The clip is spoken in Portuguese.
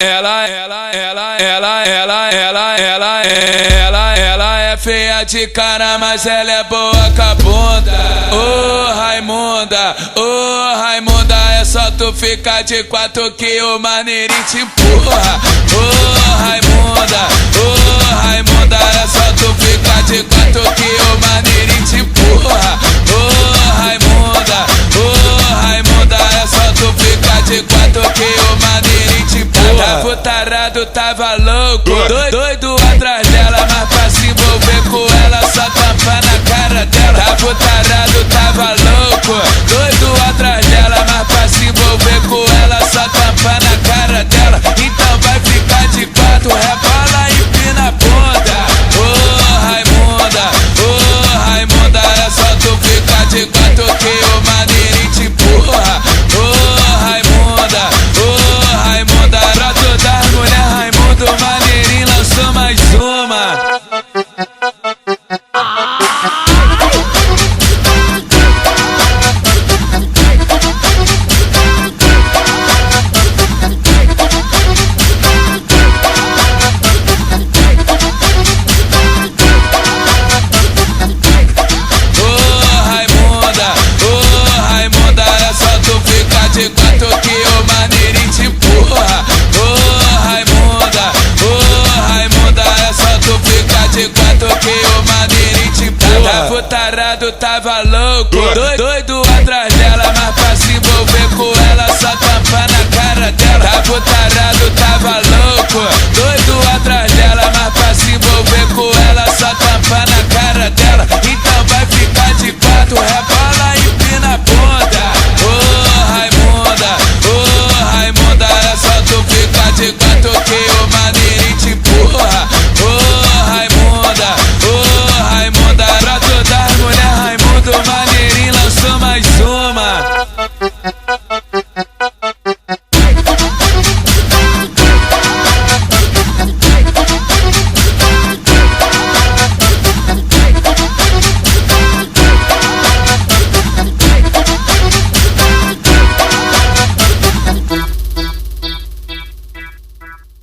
Ela é feia de cara, mas ela é boa com a bunda. Ô Raimunda, é só tu ficar de quatro que o maneirinho te empurra. Ô Raimunda, é só tu ficar de quatro que o maneirinho te empurra. Ô Raimunda, é só tu ficar de quatro que o maneirinho te empurra. Tava tarado, tava louco, doido atrás dela, mas pra se envolver com ela só tampa na cara dela. Tava tarado, tava louco, doido atrás dela, mas pra se envolver com ela só tampa na cara dela. Então vai ficar de quatro, rebola e empina a bunda. Ô Raimunda, é só tu ficar de quatro que o maneirinho te empurra. Ô Raimunda, pra todas as mulheres, Raimundo Maneirinho lançou mais uma. De quatro que o maneirinho te empurra. Ô Raimunda, é só tu ficar de quatro que o maneirinho te empurra. Tava tarado, tava louco, doido atrás dela, mas pra se envolver com ela só tampa na cara dela. Tava tarado,